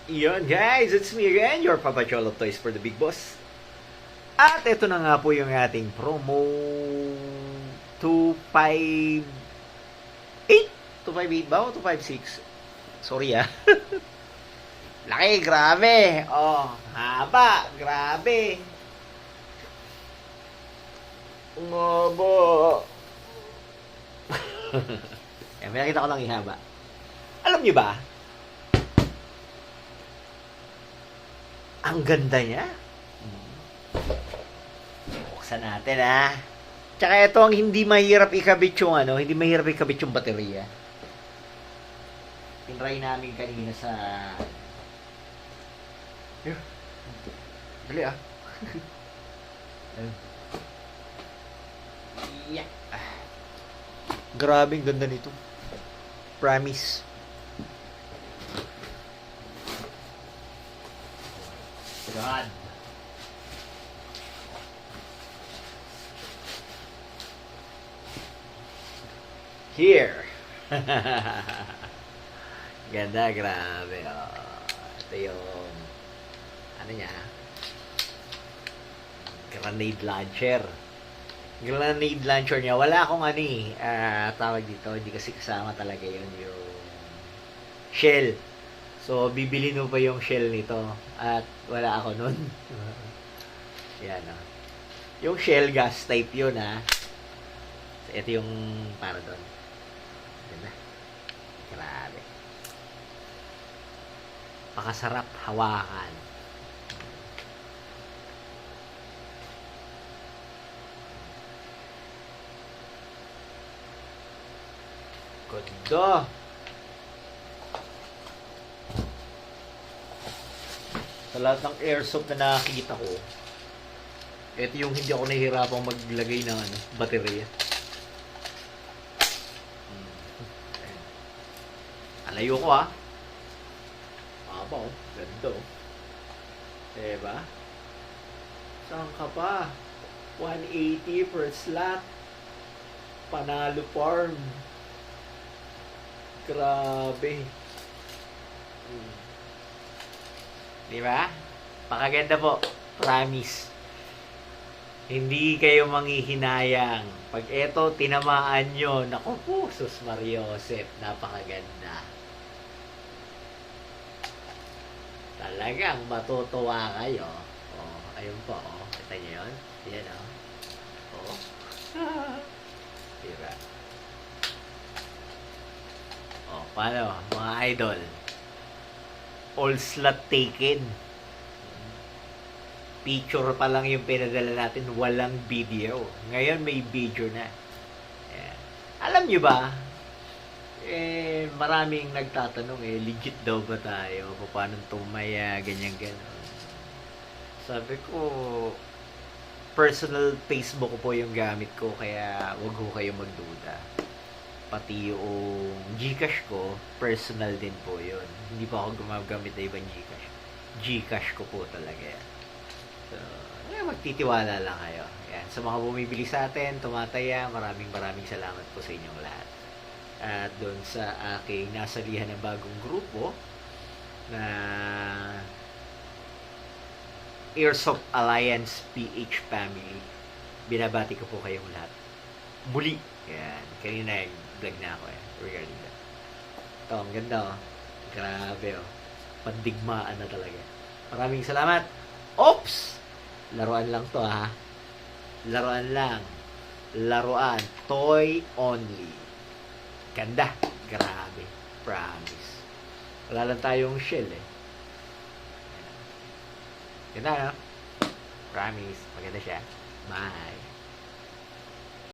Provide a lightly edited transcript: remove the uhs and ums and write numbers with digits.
Yun guys, it's me again, your Papa Cholo Toys for the Big Boss. At ito na nga po yung ating promo 258 258 ba o 256? Sorry Laki, grabe. Oh, haba, grabe. Umabo. May nakita ko lang ihaba. Alam niyo ba? Ang ganda niya. Buksan natin Tsaka ito ang hindi mahirap ikabit yung hindi mahirap ikabit yung baterya. Tinry namin kanina sa Dali Yeah. Grabe, ang ganda nito. Promise. God. Here. Ganda, grabe. Ito yung niya? Grenade launcher. Grenade launcher niya. Wala akong tawag dito. Hindi kasi kasama talaga yun yung shell. So, bibili mo pa yung shell nito. At wala ako nun. Yan Yung shell gas type yun Ito yung para doon. Ganda. Grabe. Pakasarap hawakan. Ganda. Sa lahat ng airsoft na nakakita ko, ito yung hindi ako nahihirapang maglagay ng baterya. Alayo ko Aba ganda Diba? Saan ka pa? 180 per slot. Panalo farm. Grabe. Diba? Pakaganda po. Promise. Hindi kayo manghihinayang. Pag eto, tinamaan nyo, naku po, sus Mariosep, napakaganda. Talagang matutuwa kayo. Ayun po, kita nyo yun? Yan Diba? Paano, mga idol? All slot taken. Picture pa lang yung pinadala natin, walang video. Ngayon may video na. Ayan. Alam nyo ba, maraming nagtatanong legit daw ba tayo? Paano tumaya, ganyan-ganon. Sabi ko, personal Facebook ko po yung gamit ko, kaya wag ho kayo magduda. Pati yung Gcash ko, personal din po yun. Hindi pa ako gumagamit na ibang Gcash. Gcash ko po talaga yan. So, magtitiwala lang kayo. Yan. Sa mga bumibili sa atin, tumataya, maraming salamat po sa inyong lahat. At doon sa aking nasalihan ng bagong grupo na Airsoft Alliance PH Family, binabati ko po kayong lahat. Muli. Yan. Kanina vlog na ako regarding that. Ito, ang ganda Grabe Pandigmaan na talaga. Maraming salamat. Oops! Laruan lang to Laruan lang. Laruan. Toy only. Ganda. Grabe. Promise. Wala lang tayong shell Ganda Promise. Maganda siya. Bye.